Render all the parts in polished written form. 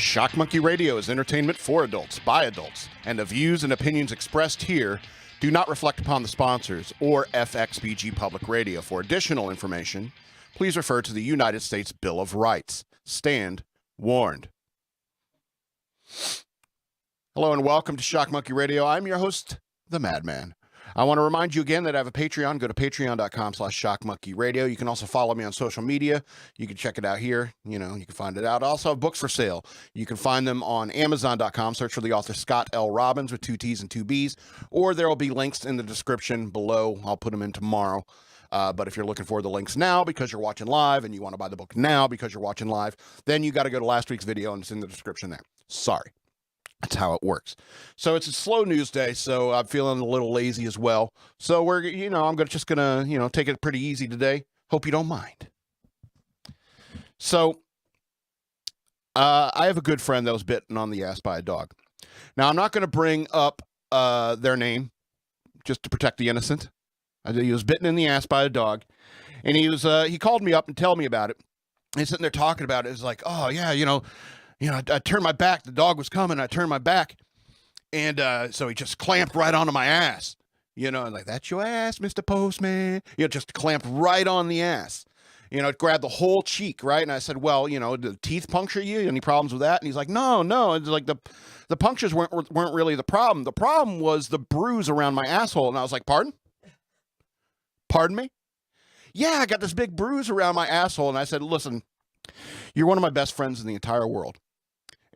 Shock Monkey Radio is entertainment for adults, by adults, and the views and opinions expressed here do not reflect upon the sponsors or FXBG Public Radio. For additional information, please refer to the United States Bill of Rights. Stand warned. Hello and welcome to Shock Monkey Radio. I'm your host, the Madman. I want to remind you again that I have a Patreon. Go to patreon.com/shockmonkeyradio. You can also follow me on social media. You can check it out here. You can find it out. I also have books for sale. You can find them on amazon.com. Search for the author Scott L. Robbins with 2 T's and 2 B's, or there will be links in the description below. I'll put them in tomorrow. But if you're looking for the links now because you're watching live and you want to buy the book now because you're watching live, then you got to go to last week's video and it's in the description there. Sorry. That's how it works. So it's a slow news day, so I'm feeling a little lazy as well. So we're, I'm just gonna, take it pretty easy today. Hope you don't mind. So I have a good friend that was bitten on the ass by a dog. Now I'm not going to bring up their name just to protect the innocent. He was bitten in the ass by a dog, and he called me up and told me about it. And he's sitting there talking about it. It's like, oh yeah, I turned my back. The dog was coming. I turned my back. And so he just clamped right onto my ass. And like, that's your ass, Mr. Postman. Just clamped right on the ass. It grabbed the whole cheek, right? And I said, well, did the teeth puncture you? Any problems with that? And he's like, no. It's like the punctures weren't really the problem. The problem was the bruise around my asshole. And I was like, pardon? Pardon me? Yeah, I got this big bruise around my asshole. And I said, listen, you're one of my best friends in the entire world.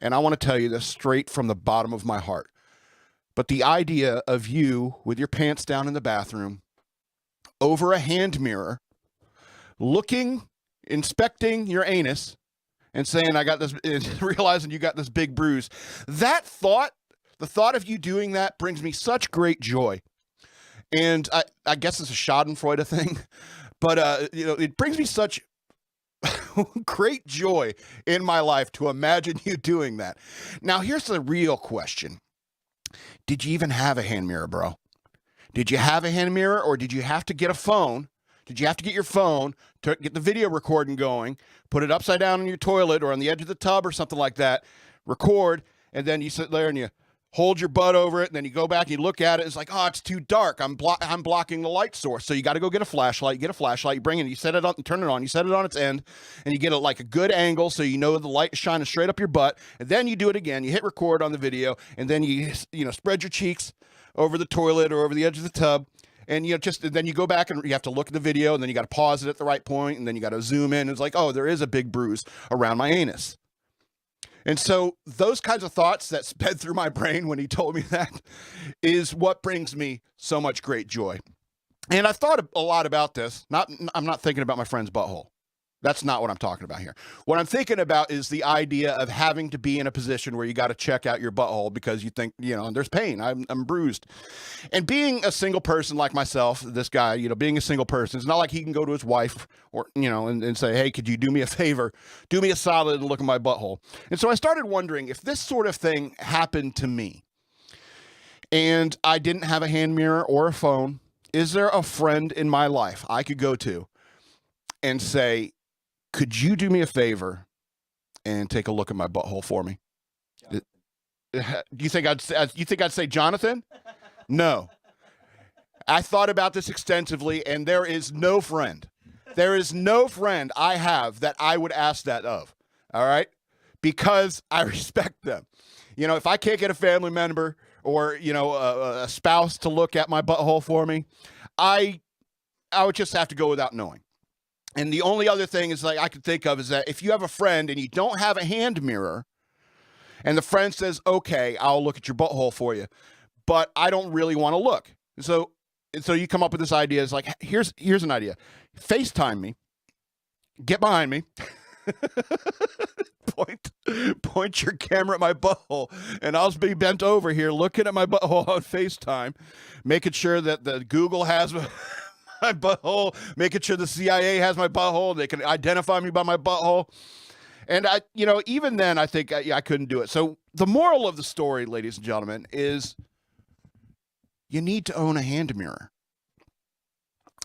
And I want to tell you this straight from the bottom of my heart. But the idea of you with your pants down in the bathroom, over a hand mirror, inspecting your anus, and saying, I got this, and realizing you got this big bruise. The thought of you doing that brings me such great joy. And I guess it's a schadenfreude thing. But, it brings me such great joy in my life to imagine you doing that. Now, here's the real question. Did you even have a hand mirror, bro? Did you have a hand mirror, or did you have to get a phone? Did you have to get your phone to get the video recording going, put it upside down in your toilet or on the edge of the tub or something like that, record, and then you sit there and you hold your butt over it, and then you go back and you look at it. It's like, oh, it's too dark. I'm blocking the light source. So you got to go get a flashlight. You get a flashlight. You bring it. You set it up and turn it on. You set it on its end, and you get it like a good angle so you know the light is shining straight up your butt. And then you do it again. You hit record on the video, and then you spread your cheeks over the toilet or over the edge of the tub. And then you go back and you have to look at the video, and then you got to pause it at the right point, and then you got to zoom in. It's like, oh, there is a big bruise around my anus. And so those kinds of thoughts that sped through my brain when he told me that is what brings me so much great joy. And I've thought a lot about this. I'm not thinking about my friend's butthole. That's not what I'm talking about here. What I'm thinking about is the idea of having to be in a position where you got to check out your butthole because you think, there's pain. I'm bruised. And being a single person like myself, this guy, being a single person, it's not like he can go to his wife or, and say, hey, could you do me a favor? Do me a solid and look at my butthole. And so I started wondering if this sort of thing happened to me and I didn't have a hand mirror or a phone, is there a friend in my life I could go to and say, could you do me a favor and take a look at my butthole for me? Do you think I'd say Jonathan? No. I thought about this extensively, and there is no friend. There is no friend I have that I would ask that of. All right? Because I respect them. If I can't get a family member or, a spouse to look at my butthole for me, I would just have to go without knowing. And the only other thing is I could think of is that if you have a friend and you don't have a hand mirror and the friend says, okay, I'll look at your butthole for you, but I don't really want to look. So you come up with this idea. It's like, here's an idea. FaceTime me, get behind me, point your camera at my butthole, and I'll be bent over here looking at my butthole on FaceTime, making sure that the Google has my butthole, making sure the CIA has my butthole. They can identify me by my butthole. And even then, I think I couldn't do it. So the moral of the story, ladies and gentlemen, is you need to own a hand mirror.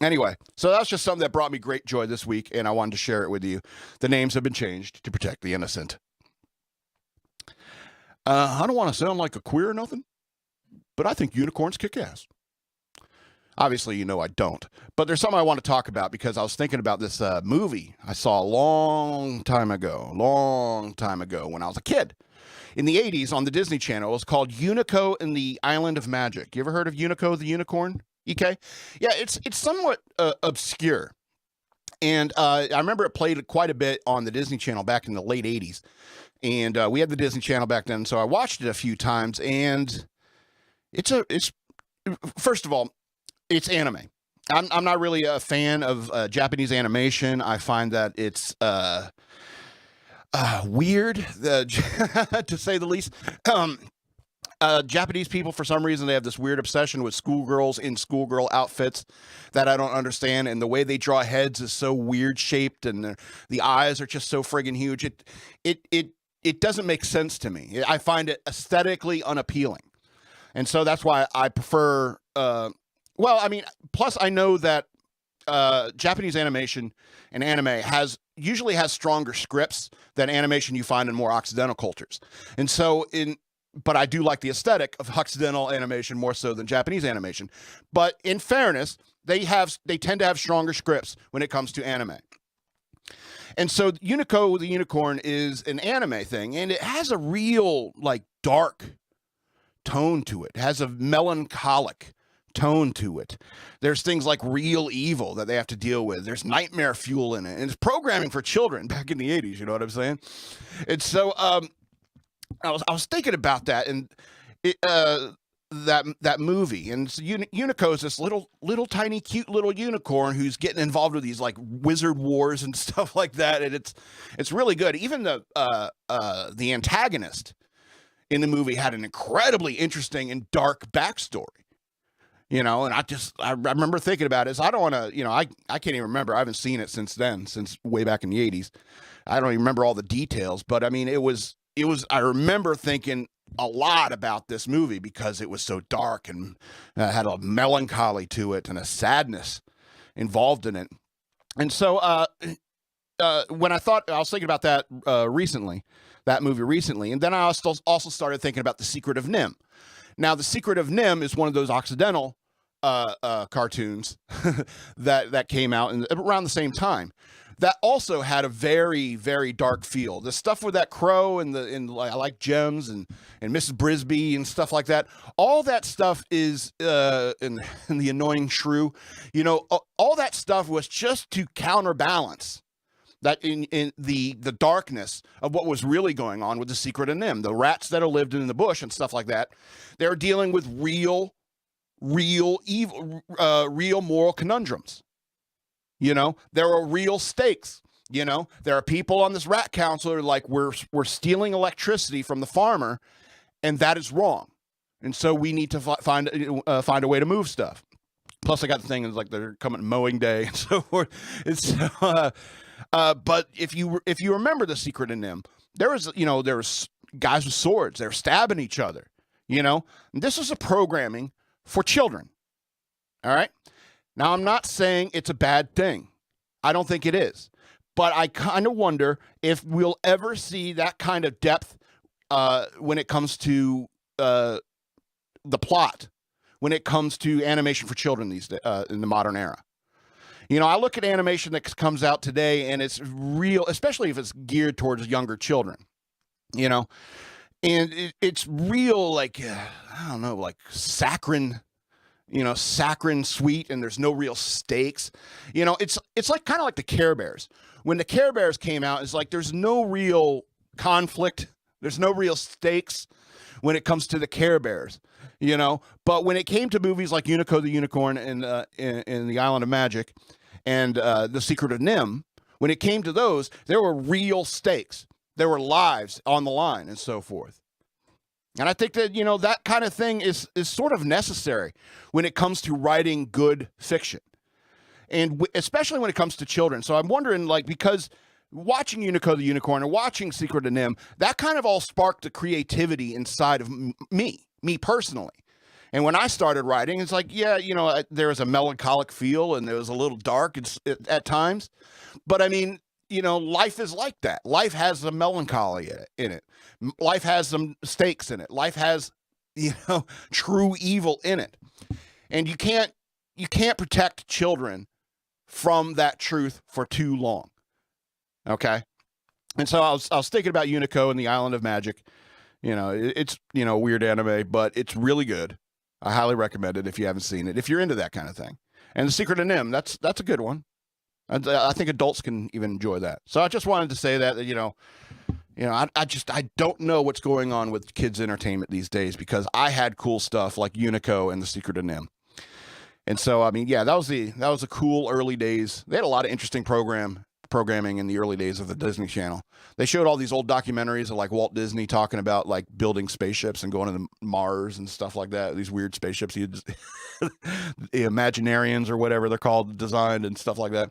Anyway, so that's just something that brought me great joy this week, and I wanted to share it with you. The names have been changed to protect the innocent. I don't want to sound like a queer or nothing, but I think unicorns kick ass. Obviously, you know I don't. But there's something I want to talk about because I was thinking about this movie I saw a long time ago when I was a kid. In the 80s on the Disney Channel. It was called Unico and the Island of Magic. You ever heard of Unico the Unicorn? EK? Yeah, it's somewhat obscure. And I remember it played quite a bit on the Disney Channel back in the late 80s. And we had the Disney Channel back then, so I watched it a few times. And it's first of all, it's anime. I'm not really a fan of Japanese animation. I find that it's weird, to say the least. Japanese people, for some reason, they have this weird obsession with schoolgirls in schoolgirl outfits that I don't understand. And the way they draw heads is so weird shaped, and the eyes are just so friggin' huge. It doesn't make sense to me. I find it aesthetically unappealing, and so that's why I prefer. Plus I know that Japanese animation and anime usually has stronger scripts than animation you find in more Occidental cultures, and so but I do like the aesthetic of Occidental animation more so than Japanese animation. But in fairness, they tend to have stronger scripts when it comes to anime. And so Unico the Unicorn is an anime thing, and it has a real dark tone to it. It has a melancholic tone to it. There's things like real evil that they have to deal with. There's nightmare fuel in it, and it's programming for children back in the 80s, you know what I'm saying? And so I was thinking about that, and that movie, and so Unico is this little tiny cute little unicorn who's getting involved with these wizard wars and stuff like that, and it's really good. Even the antagonist in the movie had an incredibly interesting and dark backstory, and I remember thinking about it. I don't want to, I can't even remember. I haven't seen it since way back in the 80s. I don't even remember all the details, but I mean, I remember thinking a lot about this movie because it was so dark and had a melancholy to it and a sadness involved in it. And so when I was thinking about that movie recently, and then I also started thinking about The Secret of NIMH. Now, The Secret of NIMH is one of those Occidental cartoons that came out around the same time. That also had a very, very dark feel. The stuff with that crow and I like Gems and Mrs. Brisby and stuff like that. All that stuff is and the annoying shrew. All that stuff was just to counterbalance that in the darkness of what was really going on with The Secret of NIMH. The rats that are lived in the bush and stuff like that. They're dealing with real evil, real moral conundrums. There are real stakes. There are people on this rat council who are we're stealing electricity from the farmer, and that is wrong. And so we need to find a way to move stuff. Plus, I got the thing is they're coming mowing day and so forth. But if you remember The Secret of NIMH, there was guys with swords. They're stabbing each other. And this was a programming for children. All right. Now, I'm not saying it's a bad thing. I don't think it is. But I kind of wonder if we'll ever see that kind of depth when it comes to the plot, when it comes to animation for children these days, in the modern era. I look at animation that comes out today, and it's real, especially if it's geared towards younger children, and it's real, I don't know, saccharine, saccharine sweet, and there's no real stakes. It's kind of like the Care Bears. When the Care Bears came out, it's there's no real conflict. There's no real stakes when it comes to the Care Bears, But when it came to movies like Unico the Unicorn and the Island of Magic and The Secret of NIMH, when it came to those, there were real stakes. There were lives on the line and so forth. And I think that, that kind of thing is sort of necessary when it comes to writing good fiction. And especially when it comes to children. So I'm wondering, because watching Unico the Unicorn and watching Secret of NIMH, that kind of all sparked the creativity inside of me personally. And when I started writing, it's there was a melancholic feel and it was a little dark at times. But I mean, life is like that. Life has some melancholy in it. Life has some stakes in it. Life has, true evil in it. And you can't protect children from that truth for too long. Okay? And so I was thinking about Unico and the Island of Magic. It's, weird anime, but it's really good. I highly recommend it if you haven't seen it, if you're into that kind of thing. And The Secret of NIMH, that's a good one. I think adults can even enjoy that. So I just wanted to say that, I don't know what's going on with kids' entertainment these days, because I had cool stuff like Unico and The Secret of NIMH. And so, that was a cool early days. They had a lot of interesting programming in the early days of the Disney Channel. They showed all these old documentaries of like Walt Disney talking about like building spaceships and going to Mars and stuff like that. These weird spaceships, the Imaginarians or whatever they're called, designed and stuff like that.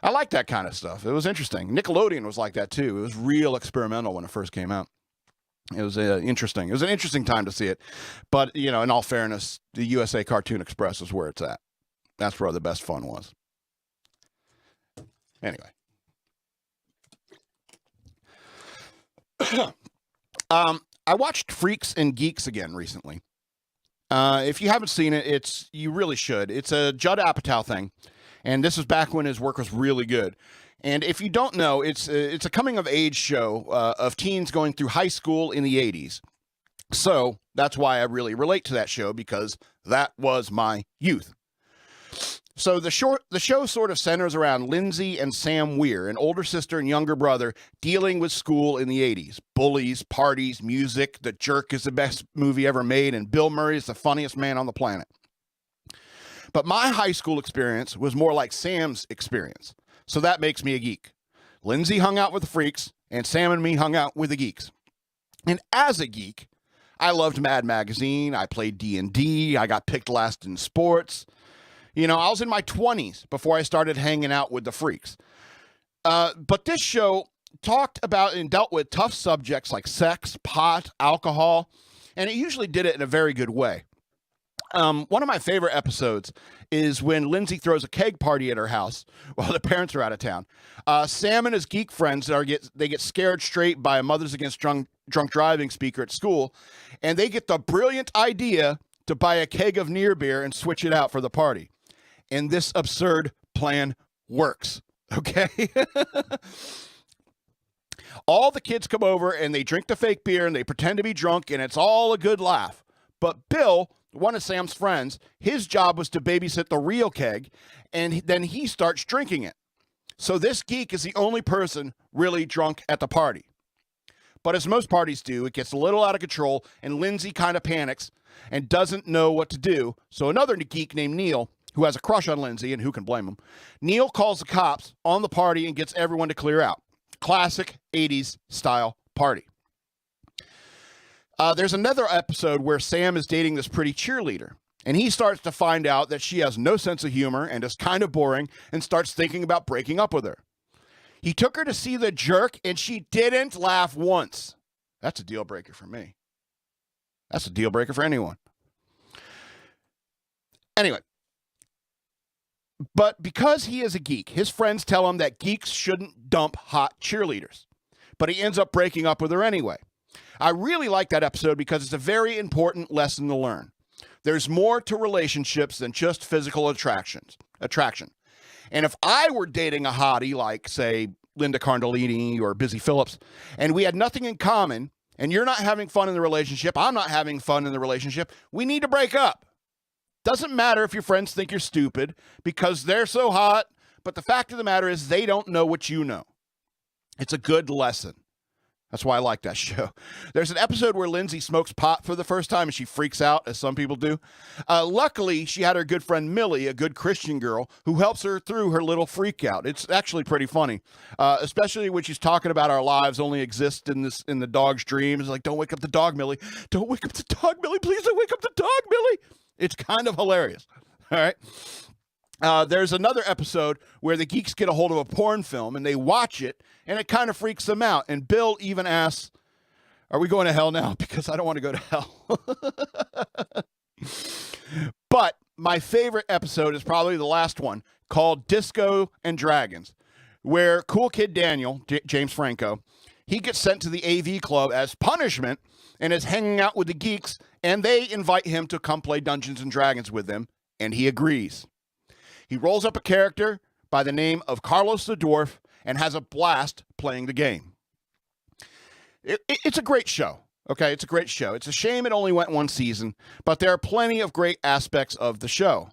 I like that kind of stuff. It was interesting. Nickelodeon was like that too. It was real experimental when it first came out. It was interesting. It was an interesting time to see it. But, in all fairness, the USA Cartoon Express is where it's at. That's where the best fun was. Anyway. I watched Freaks and Geeks again recently. If you haven't seen it, you really should. It's a Judd Apatow thing, and this was back when his work was really good. And if you don't know, it's a coming of age show of teens going through high school in the 80s. So that's why I really relate to that show, because that was my youth. So the show sort of centers around Lindsay and Sam Weir, an older sister and younger brother, dealing with school in the 80s. Bullies, parties, music, The Jerk is the best movie ever made, and Bill Murray is the funniest man on the planet. But my high school experience was more like Sam's experience, so that makes me a geek. Lindsay hung out with the freaks, and Sam and me hung out with the geeks. And as a geek, I loved Mad Magazine, I played D&D, I got picked last in sports. I was in my 20s before I started hanging out with the freaks. But this show talked about and dealt with tough subjects like sex, pot, alcohol, and it usually did it in a very good way. One of my favorite episodes is when Lindsay throws a keg party at her house while the parents are out of town. Sam and his geek friends they get scared straight by a Mothers Against Drunk Driving speaker at school, and they get the brilliant idea to buy a keg of near beer and switch it out for the party. And this absurd plan works, okay? All the kids come over and they drink the fake beer and they pretend to be drunk, and it's all a good laugh. But Bill, one of Sam's friends, his job was to babysit the real keg, and then he starts drinking it. So this geek is the only person really drunk at the party. But as most parties do, it gets a little out of control, and Lindsay kind of panics and doesn't know what to do. So another geek named Neil, who has a crush on Lindsay, and who can blame him, Neil calls the cops on the party and gets everyone to clear out. Classic 80s style party. There's another episode where Sam is dating this pretty cheerleader, and he starts to find out that she has no sense of humor and is kind of boring, and starts thinking about breaking up with her. He took her to see The Jerk, and she didn't laugh once. That's a deal breaker for me. That's a deal breaker for anyone. Anyway. But because he is a geek, his friends tell him that geeks shouldn't dump hot cheerleaders. But he ends up breaking up with her anyway. I really like that episode because it's a very important lesson to learn. There's more to relationships than just physical attraction. And if I were dating a hottie like, say, Linda Cardellini or Busy Phillips, and we had nothing in common, and you're not having fun in the relationship, I'm not having fun in the relationship, we need to break up. Doesn't matter if your friends think you're stupid because they're so hot, but the fact of the matter is they don't know what you know. It's a good lesson. That's why I like that show. There's an episode where Lindsay smokes pot for the first time and she freaks out, as some people do. Luckily, she had her good friend Millie, a good Christian girl, who helps her through her little freak out. It's actually pretty funny, especially when she's talking about our lives only exist in the dog's dreams. It's like, don't wake up the dog, Millie. Don't wake up the dog, Millie. Please don't wake up the dog, Millie. It's kind of hilarious. All right. There's another episode where the geeks get a hold of a porn film and they watch it, and it kind of freaks them out. And Bill even asks, are we going to hell now? Because I don't want to go to hell. But my favorite episode is probably the last one, called Disco and Dragons, where Cool Kid Daniel, James Franco, he gets sent to the AV club as punishment and is hanging out with the Geeks, and they invite him to come play Dungeons and Dragons with them, and he agrees. He rolls up a character by the name of Carlos the Dwarf and has a blast playing the game. It's a great show. Okay, it's a great show. It's a shame it only went one season, but there are plenty of great aspects of the show.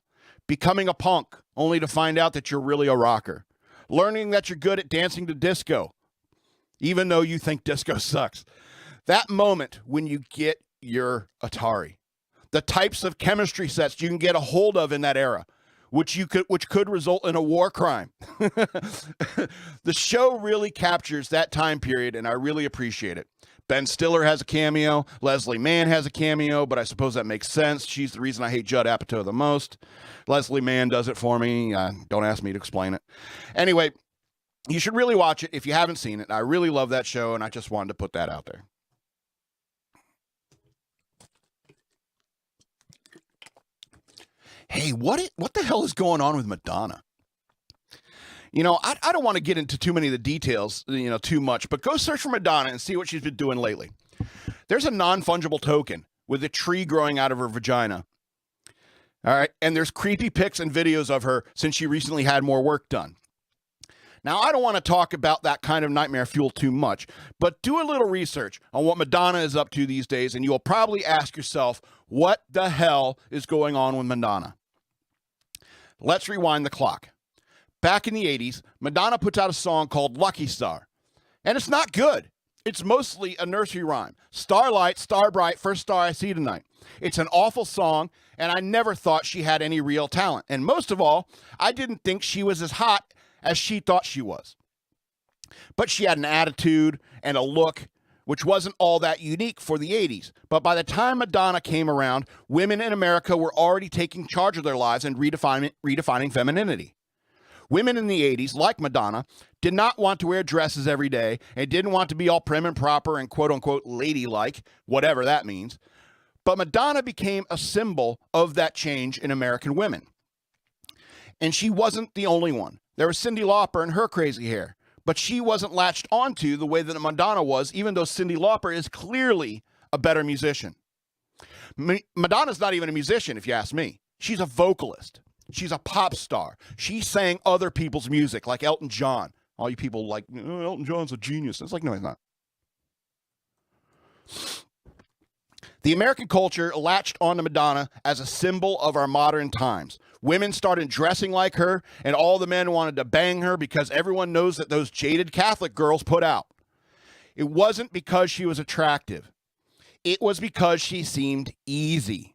Becoming a punk, only to find out that you're really a rocker. Learning that you're good at dancing to disco, even though you think disco sucks. That moment when you get your Atari. The types of chemistry sets you can get a hold of in that era, which could result in a war crime. The show really captures that time period, and I really appreciate it. Ben Stiller has a cameo. Leslie Mann has a cameo, but I suppose that makes sense. She's the reason I hate Judd Apatow the most. Leslie Mann does it for me. Don't ask me to explain it. Anyway, you should really watch it if you haven't seen it. I really love that show, and I just wanted to put that out there. Hey, what the hell is going on with Madonna? You know, I don't want to get into too many of the details, too much, but go search for Madonna and see what she's been doing lately. There's a non-fungible token with a tree growing out of her vagina. All right, and there's creepy pics and videos of her since she recently had more work done. Now, I don't want to talk about that kind of nightmare fuel too much, but do a little research on what Madonna is up to these days, and you'll probably ask yourself, what the hell is going on with Madonna? Let's rewind the clock. Back in the 80s, Madonna puts out a song called Lucky Star, and it's not good. It's mostly a nursery rhyme. Starlight, star bright, first star I see tonight. It's an awful song, and I never thought she had any real talent. And most of all, I didn't think she was as hot as she thought she was. But she had an attitude and a look which wasn't all that unique for the 80s. But by the time Madonna came around, women in America were already taking charge of their lives and redefining femininity. Women in the 80s, like Madonna, did not want to wear dresses every day and didn't want to be all prim and proper and quote-unquote ladylike, whatever that means. But Madonna became a symbol of that change in American women. And she wasn't the only one. There was Cyndi Lauper and her crazy hair. But she wasn't latched onto the way that Madonna was, even though Cyndi Lauper is clearly a better musician. Madonna's not even a musician, if you ask me. She's a vocalist. She's a pop star. She sang other people's music, like Elton John. All you people like, Elton John's a genius. It's like, no, he's not. The American culture latched onto Madonna as a symbol of our modern times. Women started dressing like her, and all the men wanted to bang her because everyone knows that those jaded Catholic girls put out. It wasn't because she was attractive. It was because she seemed easy.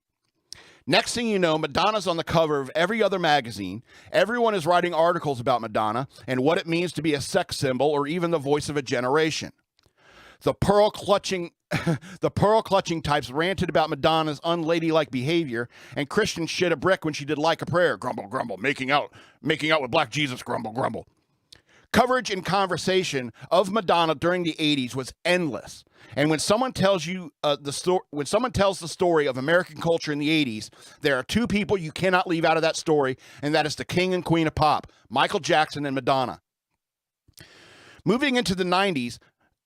Next thing you know, Madonna's on the cover of every other magazine. Everyone is writing articles about Madonna and what it means to be a sex symbol or even the voice of a generation. The pearl clutching types ranted about Madonna's unladylike behavior, and Christians shit a brick when she did Like a Prayer, grumble, grumble, making out with Black Jesus, grumble, grumble. Coverage and conversation of Madonna during the 80s was endless. And when someone tells you the story of American culture in the 80s, there are two people you cannot leave out of that story, and that is the king and queen of pop, Michael Jackson and Madonna. Moving into the 90s,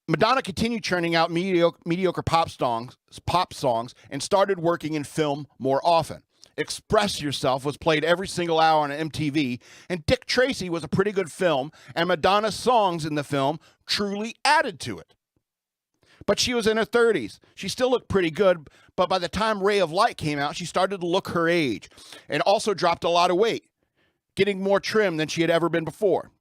Madonna continued churning out mediocre pop songs and started working in film more often. Express Yourself was played every single hour on MTV, and Dick Tracy was a pretty good film, and Madonna's songs in the film truly added to it. But she was in her 30s. She still looked pretty good, but by the time Ray of Light came out, she started to look her age and also dropped a lot of weight, getting more trim than she had ever been before.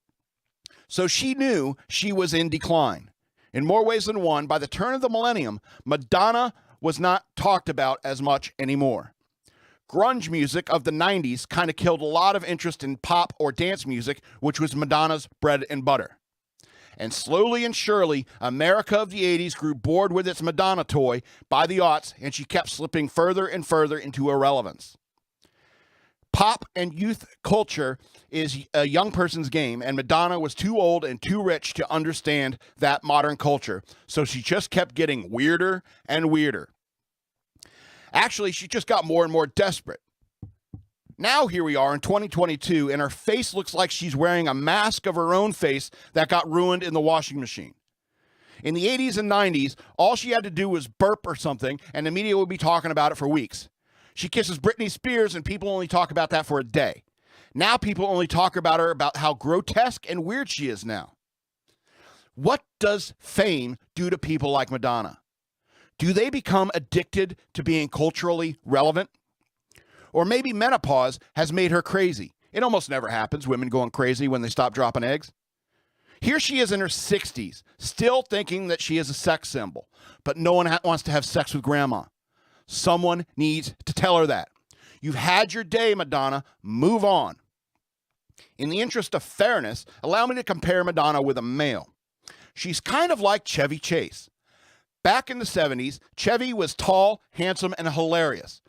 So she knew she was in decline. In more ways than one, by the turn of the millennium, Madonna was not talked about as much anymore. Grunge music of the 90s kind of killed a lot of interest in pop or dance music, which was Madonna's bread and butter. And slowly and surely, America of the 80s grew bored with its Madonna toy by the aughts, and she kept slipping further and further into irrelevance. Pop and youth culture is a young person's game, and Madonna was too old and too rich to understand that modern culture, so she just kept getting weirder and weirder. Actually, she just got more and more desperate. Now here we are in 2022, and her face looks like she's wearing a mask of her own face that got ruined in the washing machine. In the 80s and 90s, all she had to do was burp or something, and the media would be talking about it for weeks. She kisses Britney Spears, and people only talk about that for a day. Now people only talk about her about how grotesque and weird she is now. What does fame do to people like Madonna? Do they become addicted to being culturally relevant? Or maybe menopause has made her crazy. It almost never happens, women going crazy when they stop dropping eggs. Here she is in her 60s, still thinking that she is a sex symbol, but no one wants to have sex with grandma. Someone needs to tell her that. You've had your day, Madonna. Move on. In the interest of fairness, allow me to compare Madonna with a male. She's kind of like Chevy Chase. Back in the 70s, Chevy was tall, handsome, and hilarious.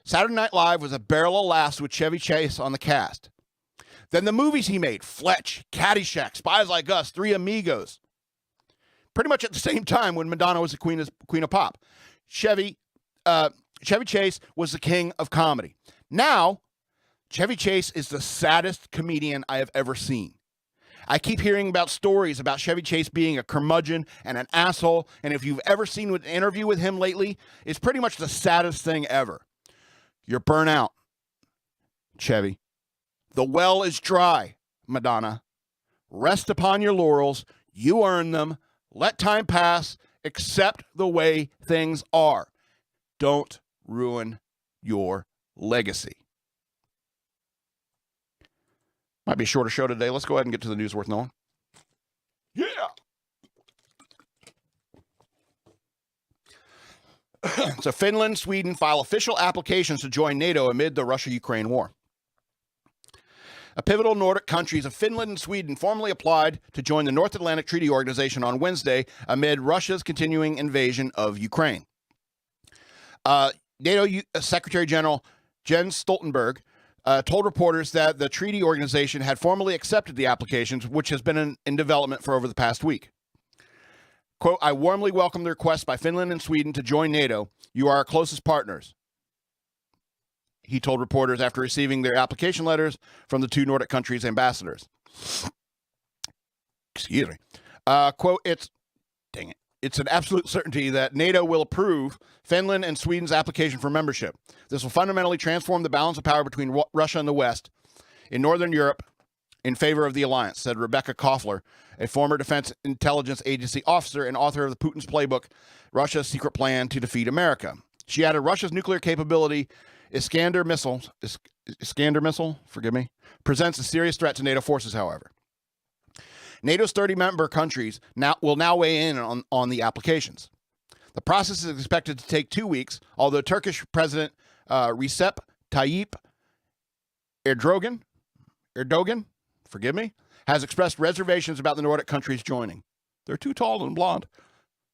Saturday Night Live was a barrel of laughs with Chevy Chase on the cast. Then the movies he made, Fletch, Caddyshack, Spies Like Us, Three Amigos. Pretty much at the same time when Madonna was the queen of pop. Chevy Chase was the king of comedy. Now, Chevy Chase is the saddest comedian I have ever seen. I keep hearing about stories about Chevy Chase being a curmudgeon and an asshole, and if you've ever seen an interview with him lately, it's pretty much the saddest thing ever. You're burnt out, Chevy. The well is dry, Madonna. Rest upon your laurels. You earn them. Let time pass. Accept the way things are. Don't ruin your legacy. Might be a shorter show today. Let's go ahead and get to the news worth knowing. Yeah. So Finland, Sweden file official applications to join NATO amid the Russia-Ukraine war. A pivotal Nordic countries of Finland and Sweden formally applied to join the North Atlantic Treaty Organization on Wednesday amid Russia's continuing invasion of Ukraine. NATO Secretary General Jens Stoltenberg told reporters that the treaty organization had formally accepted the applications, which has been in development for over the past week. Quote, I warmly welcome the request by Finland and Sweden to join NATO. You are our closest partners, he told reporters after receiving their application letters from the two Nordic countries' ambassadors. Excuse me. Quote, it's an absolute certainty that NATO will approve Finland and Sweden's application for membership. This will fundamentally transform the balance of power between Russia and the West in Northern Europe in favor of the alliance, said Rebecca Koffler, a former Defense Intelligence Agency officer and author of the Putin's Playbook, Russia's Secret Plan to Defeat America. She added Russia's nuclear capability, Iskander missile, presents a serious threat to NATO forces, however. NATO's 30 member countries will now weigh in on the applications. The process is expected to take 2 weeks, although Turkish President Recep Tayyip Erdogan, has expressed reservations about the Nordic countries joining. They're too tall and blonde.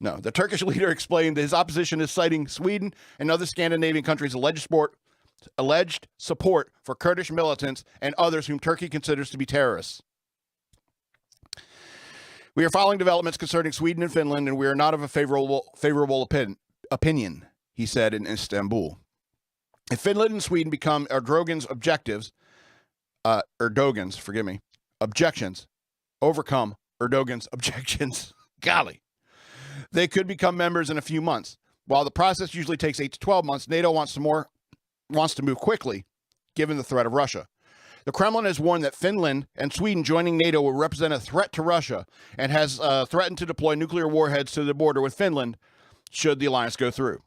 No, the Turkish leader explained that his opposition is citing Sweden and other Scandinavian countries' alleged support for Kurdish militants and others whom Turkey considers to be terrorists. We are following developments concerning Sweden and Finland, and we are not of a favorable opinion, he said in Istanbul. If Finland and Sweden become Erdogan's objections, overcome Erdogan's objections, golly, they could become members in a few months. While the process usually takes 8 to 12 months, NATO wants to move quickly, given the threat of Russia. The Kremlin has warned that Finland and Sweden joining NATO will represent a threat to Russia and has threatened to deploy nuclear warheads to the border with Finland should the alliance go through.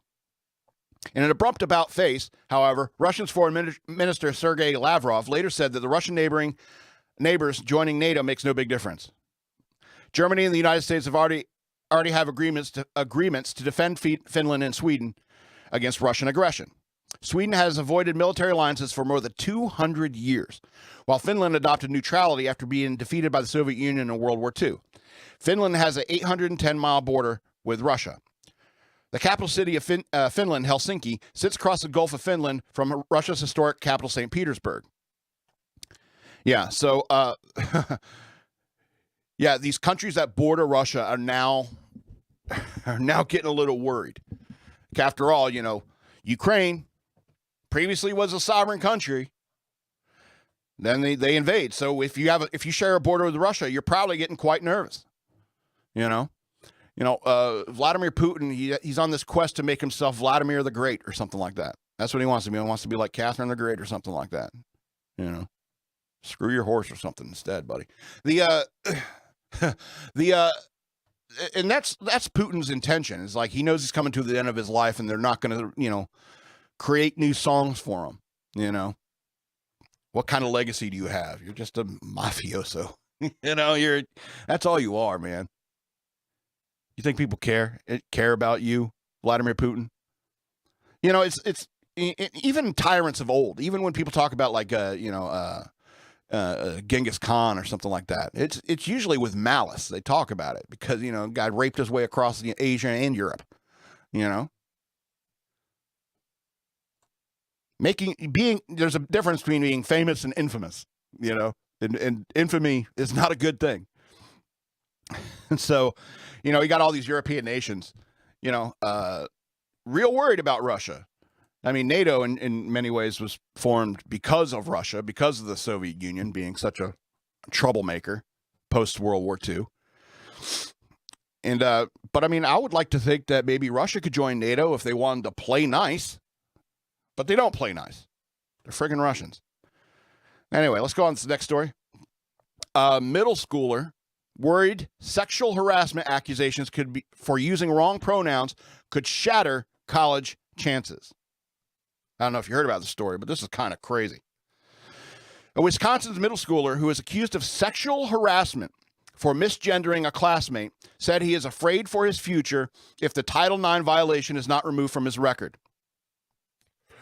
In an abrupt about-face, however, Russia's Foreign Minister Sergei Lavrov later said that the Russian neighbors joining NATO makes no big difference. Germany and the United States have already have agreements to defend Finland and Sweden against Russian aggression. Sweden has avoided military alliances for more than 200 years, while Finland adopted neutrality after being defeated by the Soviet Union in World War II. Finland has an 810-mile border with Russia. The capital city of Finland, Helsinki, sits across the Gulf of Finland from Russia's historic capital, St. Petersburg. Yeah, so, yeah, these countries that border Russia are now getting a little worried. After all, Ukraine previously was a sovereign country, then they invade. So if you share a border with Russia, you're probably getting quite nervous. Vladimir Putin, he's on this quest to make himself Vladimir the Great or something like that. That's what he wants to be. He wants to be like Catherine the Great or something like that. Screw your horse or something instead, buddy. And that's Putin's intention. It's like he knows he's coming to the end of his life, and they're not going to, create new songs for him. What kind of legacy do you have? You're just a mafioso. That's all you are, man. You think people care about you, Vladimir Putin? It's even tyrants of old. Even when people talk about like Genghis Khan or something like that, it's usually with malice. They talk about it because guy raped his way across Asia and Europe. There's a difference between being famous and infamous. And infamy is not a good thing. And so, he got all these European nations, real worried about Russia. I mean, NATO in many ways was formed because of Russia, because of the Soviet Union being such a troublemaker post World War II. And, but I mean, I would like to think that maybe Russia could join NATO if they wanted to play nice, but they don't play nice. They're friggin' Russians. Anyway, let's go on to the next story. Middle schooler worried sexual harassment accusations for using wrong pronouns could shatter college chances. I don't know if you heard about this story, but this is kind of crazy. A Wisconsin's middle schooler who is accused of sexual harassment for misgendering a classmate said he is afraid for his future if the Title IX violation is not removed from his record.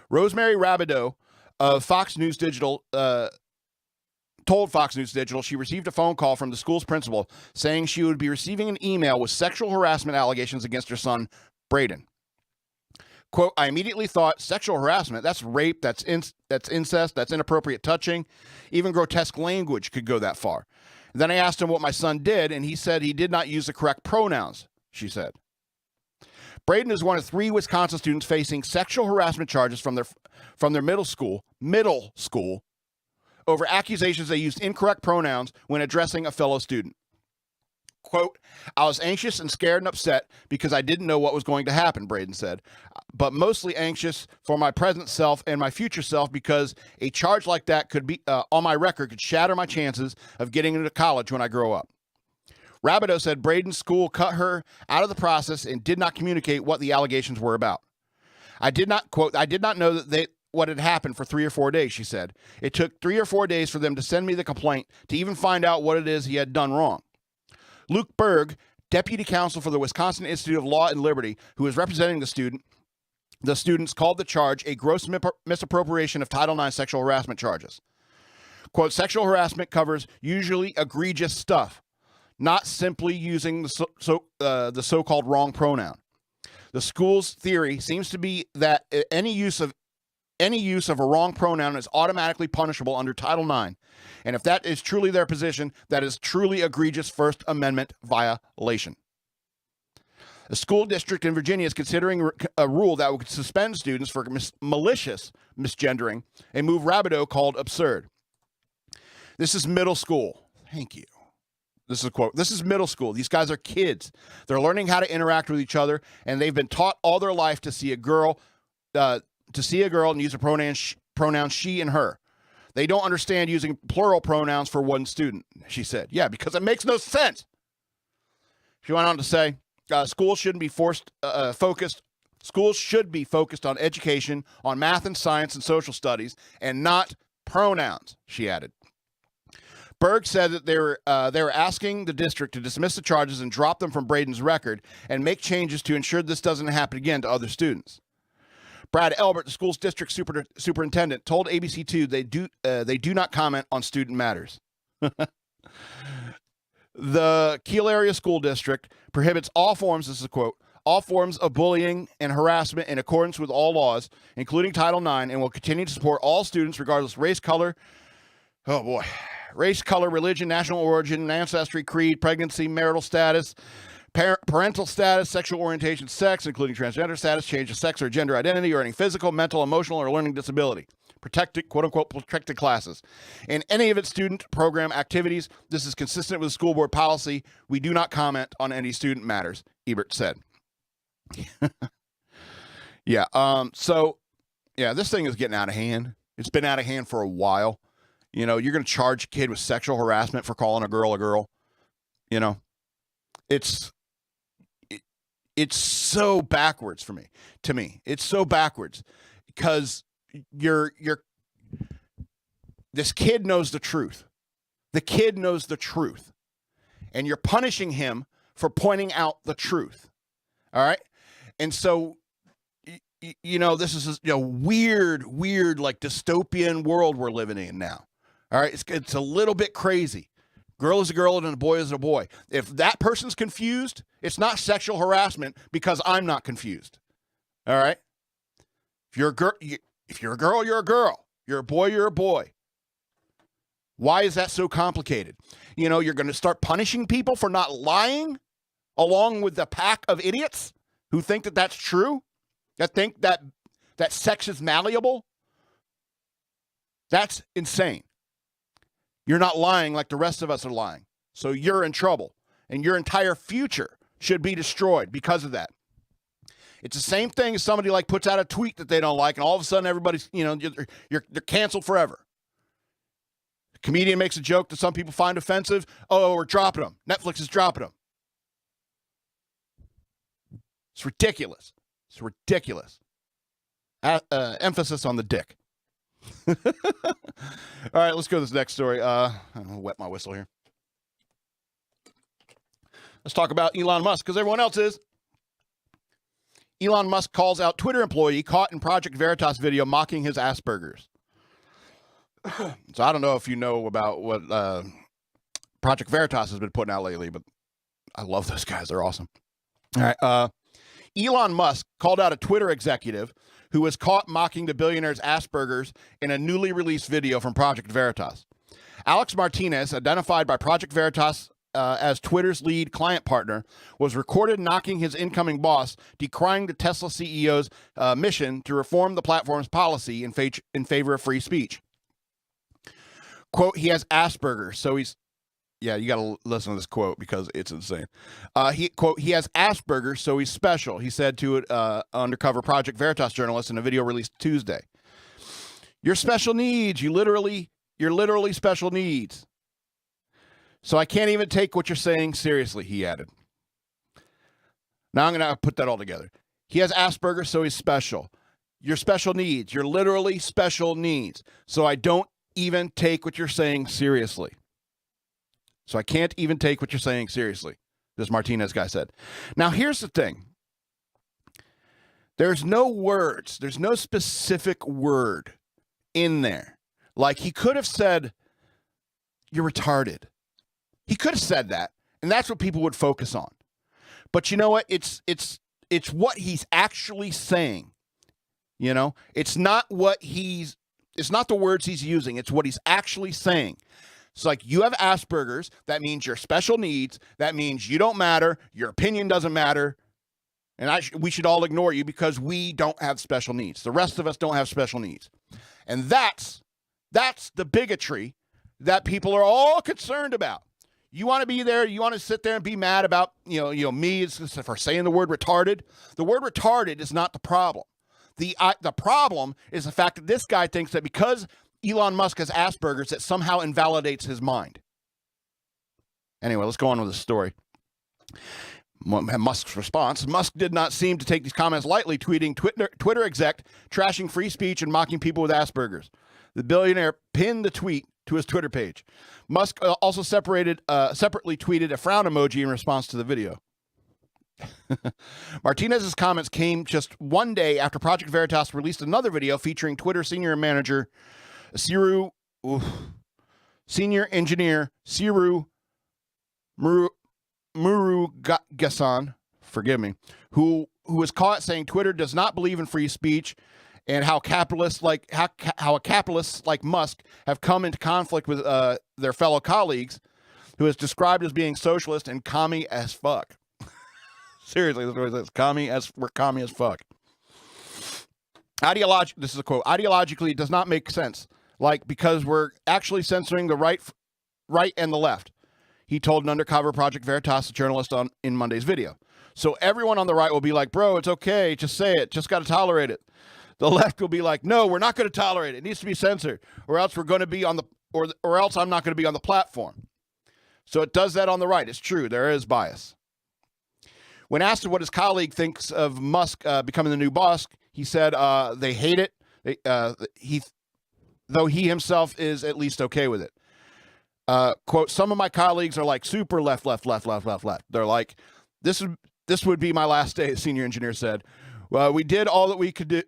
Rosemary Rabideau of Fox News Digital told Fox News Digital she received a phone call from the school's principal saying she would be receiving an email with sexual harassment allegations against her son, Braden. Quote, I immediately thought sexual harassment, that's rape, that's incest, that's inappropriate touching. Even grotesque language could go that far. Then I asked him what my son did, and he said he did not use the correct pronouns, she said. Braden is one of 3 Wisconsin students facing sexual harassment charges from their middle school, over accusations they used incorrect pronouns when addressing a fellow student. Quote, I was anxious and scared and upset because I didn't know what was going to happen, Braden said, but mostly anxious for my present self and my future self because a charge like that could be on my record could shatter my chances of getting into college when I grow up. Rabideau said Braden's school cut her out of the process and did not communicate what the allegations were about. I did not know that what had happened for 3 or 4 days, she said. It took 3 or 4 days for them to send me the complaint to even find out what it is he had done wrong. Luke Berg, deputy counsel for the Wisconsin Institute of Law and Liberty, who is representing the students called the charge a gross misappropriation of Title IX sexual harassment charges. Quote, sexual harassment covers usually egregious stuff, not simply using the so-called wrong pronoun. The school's theory seems to be that any use of a wrong pronoun is automatically punishable under Title IX. And if that is truly their position, that is truly egregious First Amendment violation. A school district in Virginia is considering a rule that would suspend students for malicious misgendering, a move Rabideau called absurd. This is middle school. Thank you. This is a quote. This is middle school. These guys are kids. They're learning how to interact with each other, and they've been taught all their life to see a girl and use a pronoun she and her. They don't understand using plural pronouns for one student, she said. Yeah, because it makes no sense. She went on to say, schools should be focused on education, on math and science and social studies, and not pronouns, she added. Berg said that they were asking the district to dismiss the charges and drop them from Braden's record and make changes to ensure this doesn't happen again to other students. Brad Elbert, the school's district superintendent, told ABC2 they do not comment on student matters. The Kiel Area School District prohibits all forms, this is a quote, all forms of bullying and harassment in accordance with all laws, including Title IX, and will continue to support all students regardless of race, color, religion, national origin, ancestry, creed, pregnancy, marital status, parental status, sexual orientation, sex, including transgender status, change of sex or gender identity, or any physical, mental, emotional, or learning disability. protected, quote unquote, protected classes. In any of its student program activities, this is consistent with the school board policy. We do not comment on any student matters, Ebert said. Yeah. So, yeah, this thing is getting out of hand. It's been out of hand for a while. You know, you're going to charge a kid with sexual harassment for calling a girl a girl. You know, it's so backwards to me. It's so backwards because this kid knows the truth. The kid knows the truth. And you're punishing him for pointing out the truth. All right? And so, you know, this is a weird, like dystopian world we're living in now. All right? It's a little bit crazy. Girl is a girl and a boy is a boy. If that person's confused, it's not sexual harassment because I'm not confused. All right? If you're a girl, you're a girl. You're a boy, you're a boy. Why is that so complicated? You know, you're going to start punishing people for not lying along with the pack of idiots who think that that's true, that think that sex is malleable. That's insane. You're not lying like the rest of us are lying. So you're in trouble, and your entire future should be destroyed because of that. It's the same thing as somebody like puts out a tweet that they don't like, and all of a sudden everybody's, you know, you're canceled forever. A comedian makes a joke that some people find offensive. Oh, we're dropping them. Netflix is dropping them. It's ridiculous. It's ridiculous. Emphasis on the dick. All right, let's go to this next story. I'm going to wet my whistle here. Let's talk about Elon Musk, because everyone else is. Elon Musk calls out Twitter employee caught in Project Veritas video mocking his Asperger's. So I don't know if you know about what Project Veritas has been putting out lately, but I love those guys. They're awesome. All right. Elon Musk called out a Twitter executive who was caught mocking the billionaire's Asperger's in a newly released video from Project Veritas. Alex Martinez, identified by Project Veritas as Twitter's lead client partner, was recorded knocking his incoming boss, decrying the Tesla CEO's mission to reform the platform's policy in favor of free speech. Quote, he has Asperger's, so he's... Yeah, you got to listen to this quote because it's insane. He has Asperger's, so he's special, he said to an undercover Project Veritas journalist in a video released Tuesday. You're special needs. You're literally special needs. So I can't even take what you're saying seriously, he added. Now I'm going to put that all together. He has Asperger's, so he's special. You're special needs. You're literally special needs. So I don't even take what you're saying seriously. So I can't even take what you're saying seriously, this Martinez guy said. Now, here's the thing. There's no words. There's no specific word in there. Like, he could have said, you're retarded. He could have said that, and that's what people would focus on. But you know what? It's what he's actually saying. You know? It's not the words he's using. It's what he's actually saying. It's like, you have Asperger's. That means you're special needs. That means you don't matter. Your opinion doesn't matter. And we should all ignore you because we don't have special needs. The rest of us don't have special needs. And that's the bigotry that people are all concerned about. You want to be there. You want to sit there and be mad about, me for saying the word retarded. The word retarded is not the problem. The problem is the fact that this guy thinks that because Elon Musk has Asperger's, that somehow invalidates his mind. Anyway, let's go on with the story. Musk's response. Musk did not seem to take these comments lightly, tweeting Twitter exec trashing free speech and mocking people with Asperger's. The billionaire pinned the tweet to his Twitter page. Musk also separately tweeted a frown emoji in response to the video. Martinez's comments came just one day after Project Veritas released another video featuring Twitter senior manager senior engineer Siru Murugasan, forgive me, who was caught saying Twitter does not believe in free speech, and how capitalists like Musk have come into conflict with their fellow colleagues, who is described as being socialist and commie as fuck. Seriously, that's what it says. We're commie as fuck. This is a quote. Ideologically, it does not make sense. Like, because we're actually censoring the right and the left. He told an undercover Project Veritas journalist in Monday's video. So everyone on the right will be like, bro, it's okay. Just say it. Just got to tolerate it. The left will be like, no, we're not going to tolerate it. It needs to be censored, or else we're going to be on the, or else I'm not going to be on the platform. So it does that on the right. It's true. There is bias. When asked what his colleague thinks of Musk becoming the new boss, he said they hate it. Though he himself is at least okay with it. Quote, some of my colleagues are like super left. They're like, this would be my last day, the senior engineer said. Well, we did all that we could do.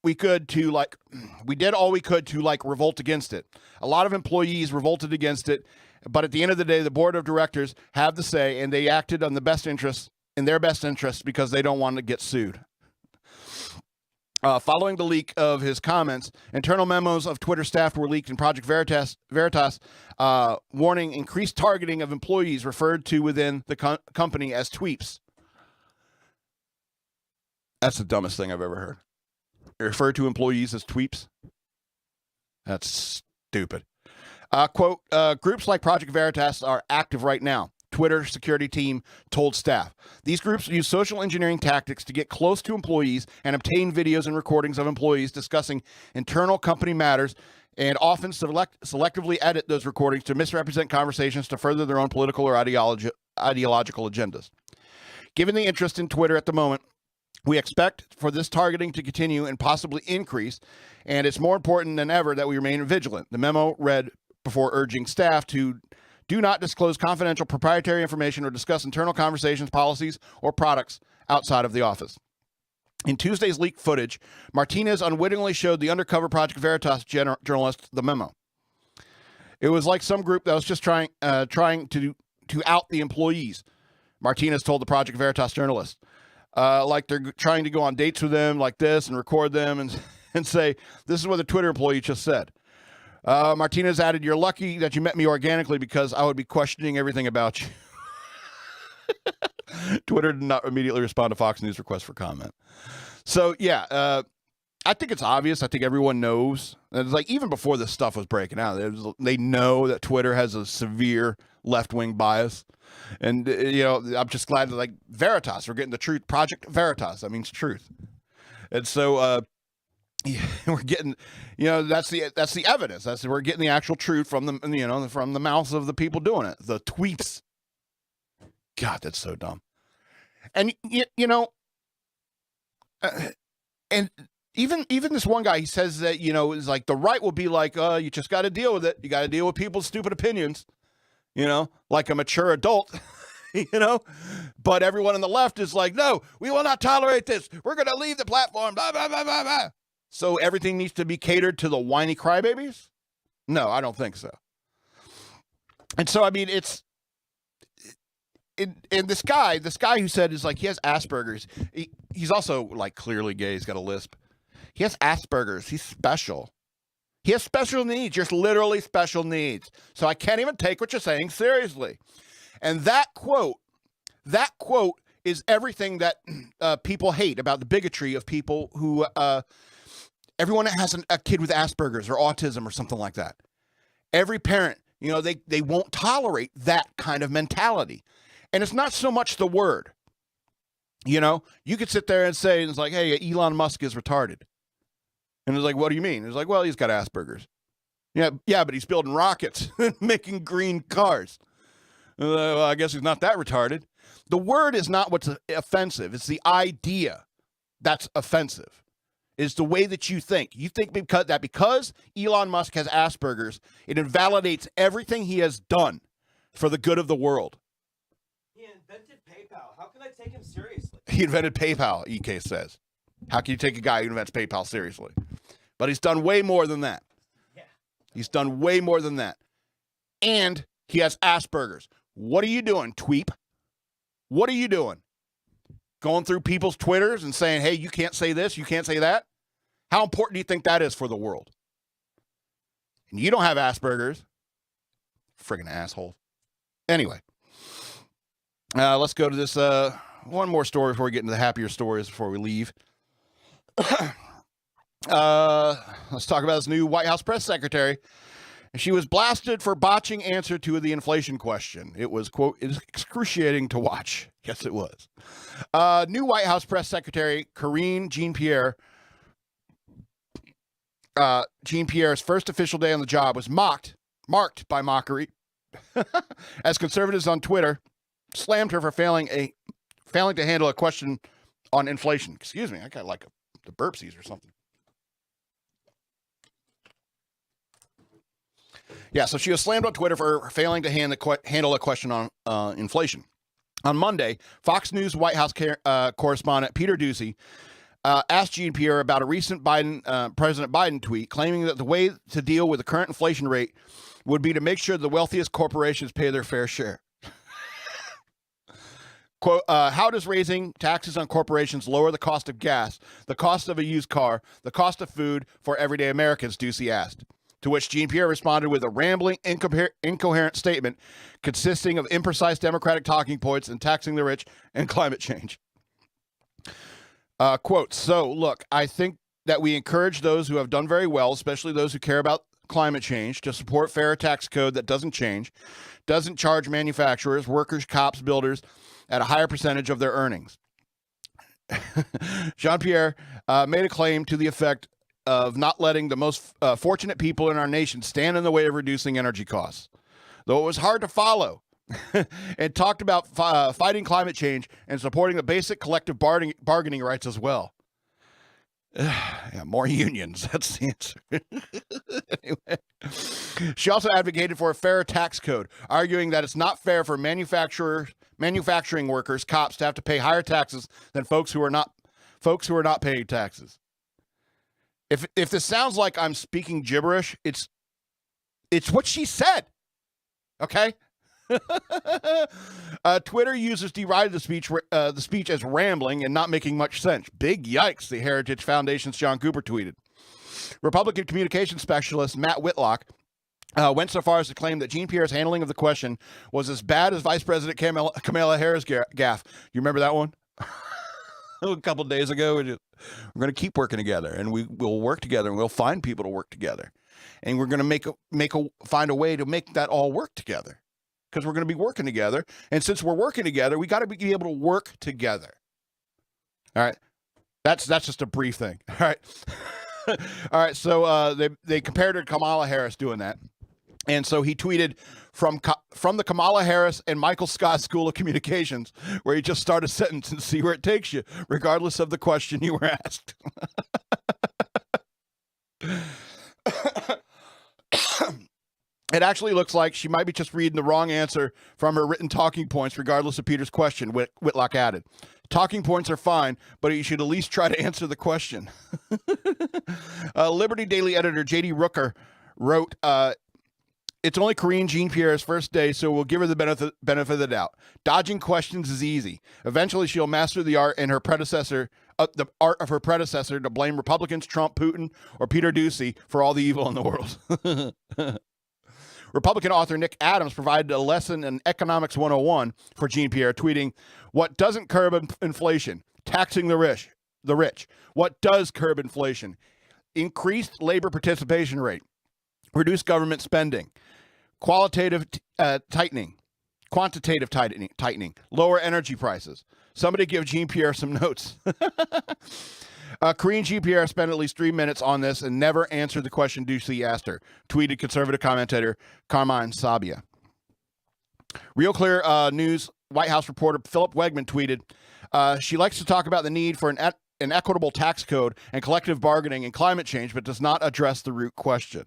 We did all we could to revolt against it. A lot of employees revolted against it, but at the end of the day, the board of directors have the say, and they acted in their best interests because they don't want to get sued. Following the leak of his comments, internal memos of Twitter staff were leaked in Project Veritas warning increased targeting of employees referred to within the company as tweeps. That's the dumbest thing I've ever heard. Refer to employees as tweeps? That's stupid. Quote, groups like Project Veritas are active right now. Twitter security team told staff. These groups use social engineering tactics to get close to employees and obtain videos and recordings of employees discussing internal company matters, and often selectively edit those recordings to misrepresent conversations to further their own political or ideological agendas. Given the interest in Twitter at the moment, we expect for this targeting to continue and possibly increase, and it's more important than ever that we remain vigilant. The memo read before urging staff to do not disclose confidential proprietary information or discuss internal conversations, policies, or products outside of the office. In Tuesday's leaked footage, Martinez unwittingly showed the undercover Project Veritas journalist the memo. It was like some group that was just trying to out the employees, Martinez told the Project Veritas journalist. Like they're trying to go on dates with them like this and record them and say, this is what the Twitter employee just said. Martinez added, you're lucky that you met me organically because I would be questioning everything about you. Twitter did not immediately respond to Fox News' request for comment. So, yeah, I think it's obvious. I think everyone knows. It's like even before this stuff was breaking out, they know that Twitter has a severe left-wing bias. And, I'm just glad that, Veritas, we're getting the truth. Project Veritas, that means truth. And so we're getting, that's the evidence. We're getting the actual truth from the, from the mouths of the people doing it. The tweets. God, that's so dumb. And, and even this one guy, he says that, is like the right will be like, you just got to deal with it. You got to deal with people's stupid opinions, like a mature adult, but everyone on the left is like, no, we will not tolerate this. We're going to leave the platform, blah, blah, blah, blah, blah. So everything needs to be catered to the whiny crybabies? No, I don't think so. And so, I mean, and this guy who said is like, he has Asperger's. He's also clearly gay. He's got a lisp. He has Asperger's. He's special. He has special needs, just literally special needs. So I can't even take what you're saying seriously. And that quote is everything that people hate about the bigotry of people who, everyone that has a kid with Asperger's or autism or something like that. Every parent, they won't tolerate that kind of mentality. And it's not so much the word. You could sit there and say, it's like, hey, Elon Musk is retarded. And it's like, what do you mean? It's like, well, he's got Asperger's. Yeah, but he's building rockets and making green cars. Well, I guess he's not that retarded. The word is not what's offensive. It's the idea that's offensive. It's the way that you think. You think because Elon Musk has Asperger's, it invalidates everything he has done for the good of the world. He invented PayPal. How can I take him seriously? He invented PayPal, EK says. How can you take a guy who invents PayPal seriously? But he's done way more than that. Yeah. He's done way more than that. And he has Asperger's. What are you doing, tweep? What are you doing? Going through people's Twitters and saying, hey, you can't say this, you can't say that? How important do you think that is for the world? And you don't have Asperger's. Friggin' asshole. Anyway. Let's go to this one more story before we get into the happier stories before we leave. Let's talk about this new White House press secretary. She was blasted for botching answer to the inflation question. It was, quote, excruciating to watch. Yes, it was. New White House press secretary, Jean-Pierre. Jean-Pierre's first official day on the job was marked by mockery as conservatives on Twitter slammed her for failing to handle a question on inflation. Excuse me, I got like the burpsies or something. Yeah, so she was slammed on Twitter for failing to handle a question on inflation. On Monday, Fox News White House correspondent Peter Doocy asked Jean-Pierre about a recent President Biden tweet claiming that the way to deal with the current inflation rate would be to make sure the wealthiest corporations pay their fair share. Quote, how does raising taxes on corporations lower the cost of gas, the cost of a used car, the cost of food for everyday Americans, Doocy asked. To which Jean-Pierre responded with a rambling, incoherent statement consisting of imprecise Democratic talking points and taxing the rich and climate change. Quote, so, look, I think that we encourage those who have done very well, especially those who care about climate change, to support fair tax code that doesn't change, doesn't charge manufacturers, workers, cops, builders at a higher percentage of their earnings. Jean-Pierre made a claim to the effect of not letting the most fortunate people in our nation stand in the way of reducing energy costs. Though it was hard to follow, and talked about fighting climate change and supporting the basic collective bargaining rights as well. Yeah, more unions. That's the answer. Anyway. She also advocated for a fairer tax code, arguing that it's not fair for manufacturing workers, cops, to have to pay higher taxes than folks who are not paying taxes. If this sounds like I'm speaking gibberish, it's what she said. Okay? Twitter users derided the speech as rambling and not making much sense. Big yikes, the Heritage Foundation's John Cooper tweeted. Republican communications specialist Matt Whitlock went so far as to claim that Jean-Pierre's handling of the question was as bad as Vice President Kamala Harris' gaffe. You remember that one? A couple of days ago, we're going to keep working together, and we'll work together, and we'll find people to work together, and we're going to find a way to make that all work together, because we're going to be working together, and since we're working together, we got to be able to work together. All right, that's just a brief thing. All right, all right. So they compared her to Kamala Harris doing that, and so he tweeted from the Kamala Harris and Michael Scott School of Communications, where you just start a sentence and see where it takes you, regardless of the question you were asked. It actually looks like she might be just reading the wrong answer from her written talking points, regardless of Peter's question, Whitlock added. Talking points are fine, but you should at least try to answer the question. Liberty Daily editor J.D. Rooker wrote, it's only Jean-Pierre's first day, so we'll give her the benefit of the doubt. Dodging questions is easy. Eventually, she'll master the art of her predecessor to blame Republicans, Trump, Putin, or Peter Doocy for all the evil in the world. Republican author Nick Adams provided a lesson in Economics 101 for Jean-Pierre, tweeting, what doesn't curb inflation? Taxing the rich. What does curb inflation? Increased labor participation rate. Reduce government spending. Quantitative tightening, lower energy prices. Somebody give Jean-Pierre some notes. Jean-Pierre spent at least 3 minutes on this and never answered the question Doocy asked her, tweeted conservative commentator Carmine Sabia. Real Clear News White House reporter Philip Wegman tweeted, she likes to talk about the need for an equitable tax code and collective bargaining and climate change, but does not address the root question.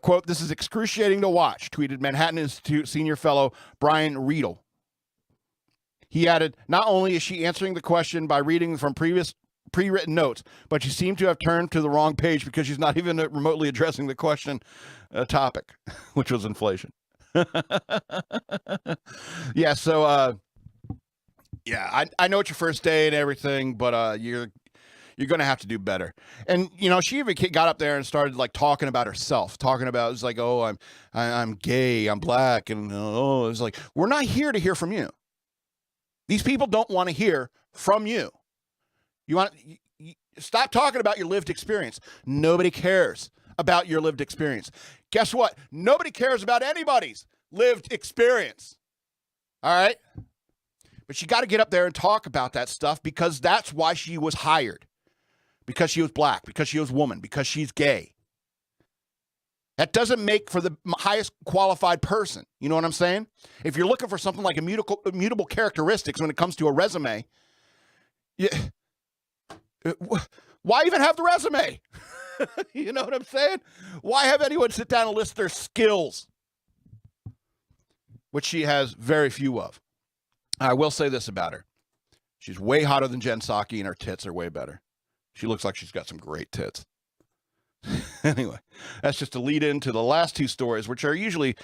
Quote, this is excruciating to watch, tweeted Manhattan Institute senior fellow Brian Riedel. He added, not only is she answering the question by reading from previous pre-written notes, but she seemed to have turned to the wrong page because she's not even remotely addressing the question topic, which was inflation. Yeah, so, I know it's your first day and everything, but you're going to have to do better. And, she even got up there and started like talking about herself, it's like, oh, I'm gay, I'm black. And it's like, we're not here to hear from you. These people don't want to hear from you. Stop talking about your lived experience. Nobody cares about your lived experience. Guess what? Nobody cares about anybody's lived experience. All right? But you got to get up there and talk about that stuff because that's why she was hired. Because she was black, because she was woman, because she's gay. That doesn't make for the highest qualified person. You know what I'm saying? If you're looking for something like immutable characteristics when it comes to a resume, why even have the resume? You know what I'm saying? Why have anyone sit down and list their skills? Which she has very few of. I will say this about her. She's way hotter than Jen Psaki, and her tits are way better. She looks like she's got some great tits. Anyway, that's just to lead into the last two stories, which are usually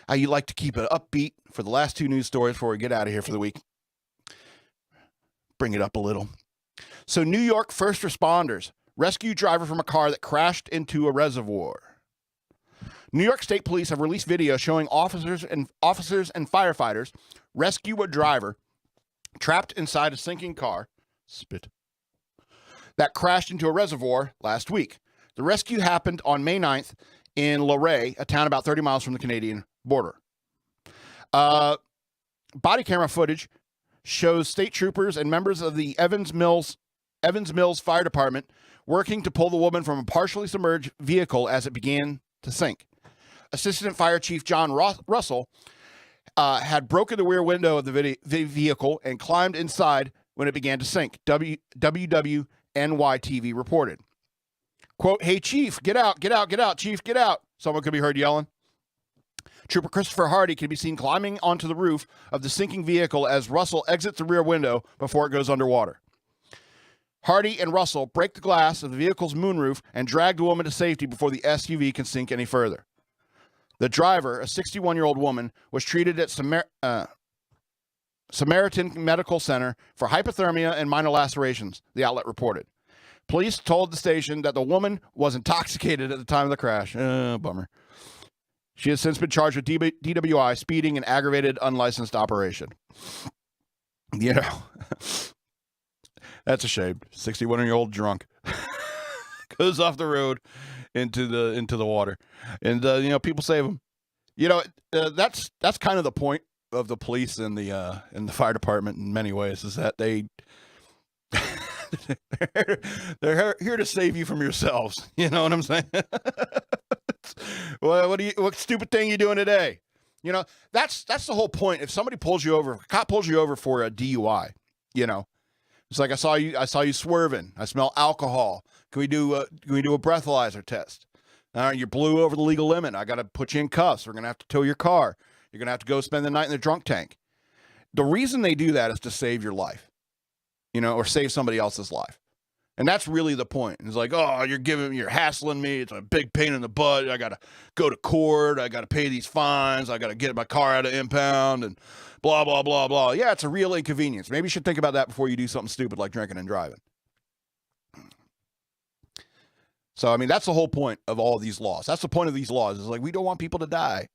how you like to keep it upbeat for the last two news stories before we get out of here for the week. Bring it up a little. So New York first responders rescue driver from a car that crashed into a reservoir. New York State Police have released video showing officers and firefighters rescue a driver trapped inside a sinking car that crashed into a reservoir last week. The rescue happened on May 9th in Luray, a town about 30 miles from the Canadian border. Body camera footage shows state troopers and members of the Evans Mills Fire Department working to pull the woman from a partially submerged vehicle as it began to sink. Assistant Fire Chief John Russell had broken the rear window of the vehicle and climbed inside when it began to sink, WWNY-TV reported. Quote, "Hey, Chief, get out, Chief, get out." Someone could be heard yelling. Trooper Christopher Hardy can be seen climbing onto the roof of the sinking vehicle as Russell exits the rear window before it goes underwater. Hardy and Russell break the glass of the vehicle's moonroof and drag the woman to safety before the SUV can sink any further. The driver, a 61-year-old woman, was treated at Samaritan Medical Center for hypothermia and minor lacerations, the outlet reported. Police told the station that the woman was intoxicated at the time of the crash. Bummer. She has since been charged with DWI, speeding, and aggravated unlicensed operation. You know, that's a shame. 61-year-old drunk goes off the road into the water, and you know, people save them. You know, that's kind of the point of the police and the fire department in many ways, is that they're here to save you from yourselves. You know what I'm saying? What stupid thing you doing today? You know, that's the whole point. If somebody pulls you over, if a cop pulls you over for a DUI, you know, it's like, I saw you swerving. I smell alcohol. Can we do a breathalyzer test? You blew over the legal limit. I got to put you in cuffs. We're going to have to tow your car. You're going to have to go spend the night in the drunk tank. The reason they do that is to save your life, you know, or save somebody else's life. And that's really the point. It's like, oh, you're hassling me. It's a big pain in the butt. I got to go to court. I got to pay these fines. I got to get my car out of impound and blah, blah, blah, blah. Yeah, it's a real inconvenience. Maybe you should think about that before you do something stupid like drinking and driving. So, I mean, that's the whole point of all of these laws. That's the point of these laws. It's like, we don't want people to die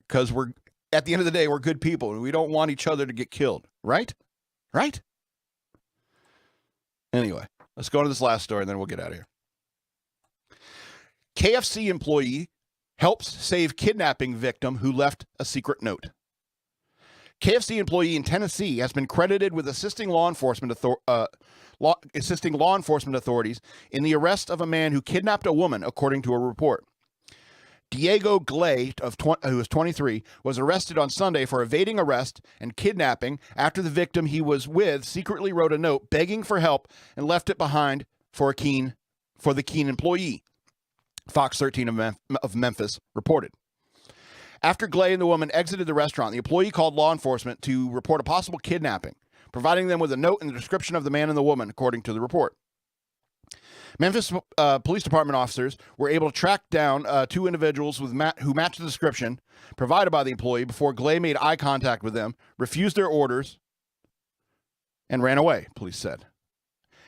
because at the end of the day, we're good people and we don't want each other to get killed. Right? Right? Anyway, let's go to this last story and then we'll get out of here. KFC employee helps save kidnapping victim who left a secret note. KFC employee in Tennessee has been credited with assisting law enforcement authorities in the arrest of a man who kidnapped a woman, according to a report. Diego Glay, who is 23, was arrested on Sunday for evading arrest and kidnapping after the victim he was with secretly wrote a note begging for help and left it behind for the Keene employee, Fox 13 of Memphis reported. After Glay and the woman exited the restaurant, the employee called law enforcement to report a possible kidnapping, providing them with a note and the description of the man and the woman, according to the report. Memphis Police Department officers were able to track down two individuals who matched the description provided by the employee before Glay made eye contact with them, refused their orders, and ran away, police said.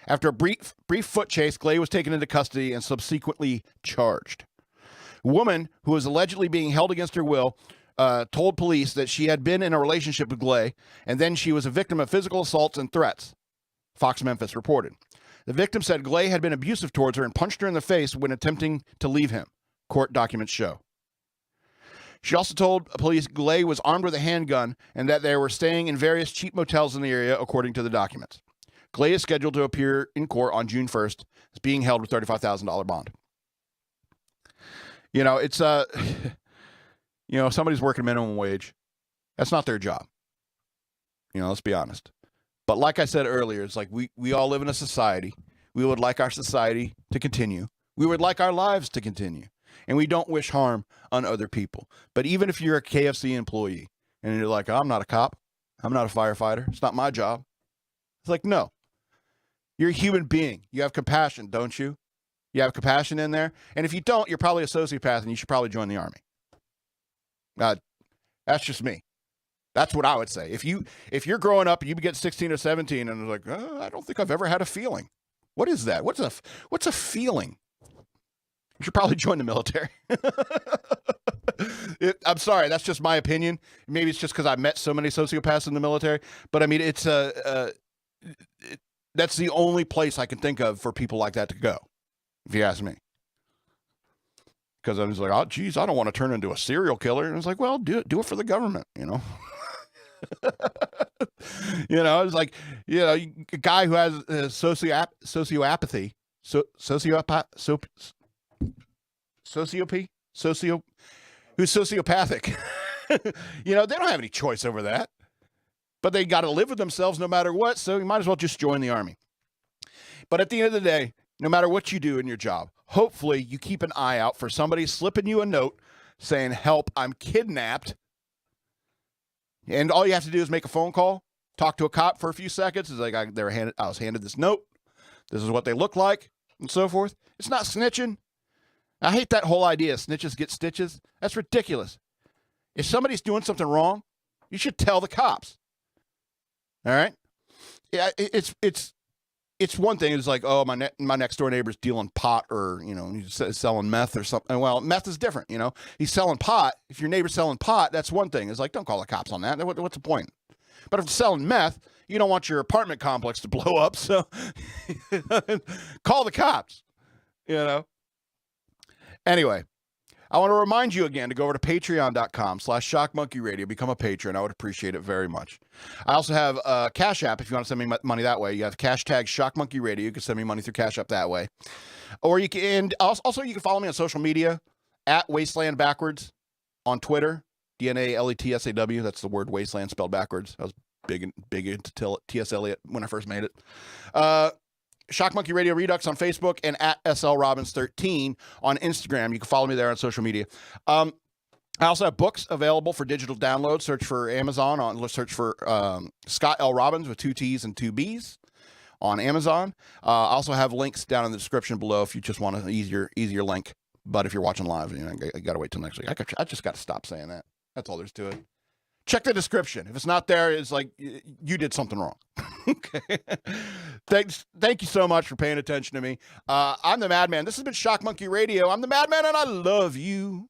After a brief foot chase, Glay was taken into custody and subsequently charged. A woman who was allegedly being held against her will told police that she had been in a relationship with Glay, and then she was a victim of physical assaults and threats, Fox Memphis reported. The victim said Glay had been abusive towards her and punched her in the face when attempting to leave him, court documents show. She also told police Glay was armed with a handgun and that they were staying in various cheap motels in the area, according to the documents. Glay is scheduled to appear in court on June 1st, is being held with $35,000 bond. You know, it's, somebody's working minimum wage. That's not their job. Let's be honest. But like I said earlier, it's like we all live in a society. We would like our society to continue. We would like our lives to continue. And we don't wish harm on other people. But even if you're a KFC employee and you're like, I'm not a cop, I'm not a firefighter, it's not my job. It's like, no. You're a human being. You have compassion, don't you? You have compassion in there. And if you don't, you're probably a sociopath and you should probably join the army. That's just me. That's what I would say. If you're growing up and you get 16 or 17 and it's like, I don't think I've ever had a feeling. What is that? What's a feeling? You should probably join the military. I'm sorry, that's just my opinion. Maybe it's just because I met so many sociopaths in the military. But I mean, it's that's the only place I can think of for people like that to go, if you ask me. Because I was like, oh, geez, I don't want to turn into a serial killer. And I was like, well, do it for the government, It's like, a guy who has sociopathy, who's sociopathic. They don't have any choice over that. But they got to live with themselves no matter what, so you might as well just join the army. But at the end of the day, no matter what you do in your job, hopefully you keep an eye out for somebody slipping you a note saying, help, I'm kidnapped. And all you have to do is make a phone call, talk to a cop for a few seconds. It's like, I was handed this note. This is what they look like, and so forth. It's not snitching. I hate that whole idea, snitches get stitches. That's ridiculous. If somebody's doing something wrong, you should tell the cops. All right? Yeah, it's one thing. It's like, oh, my next door neighbor's dealing pot or, he's selling meth or something. Well, meth is different, He's selling pot. If your neighbor's selling pot, that's one thing. It's like, don't call the cops on that. What's the point? But if it's selling meth, you don't want your apartment complex to blow up, so call the cops, Anyway, I want to remind you again to go over to patreon.com/shockmonkeyradio. Become a patron. I would appreciate it very much. I also have a Cash App if you want to send me money that way. You have hashtag shockmonkeyradio. You can send me money through Cash App that way. Or you can, and also you can follow me on social media at Wasteland Backwards on Twitter. DNALETSAW. That's the word Wasteland spelled backwards. I was big into T.S. Eliot when I first made it. Shock Monkey Radio Redux on Facebook and at SLRobbins13 on Instagram. You can follow me there on social media. I also have books available for digital download. Search for Amazon. Search for Scott L. Robbins with 2 T's and 2 B's on Amazon. I also have links down in the description below if you just want an easier link. But if you're watching live, I got to wait till next week. I just got to stop saying that. That's all there's to it. Check the description. If it's not there, it's like you did something wrong. Okay. Thank you so much for paying attention to me. I'm the Madman. This has been Shock Monkey Radio. I'm the Madman, and I love you.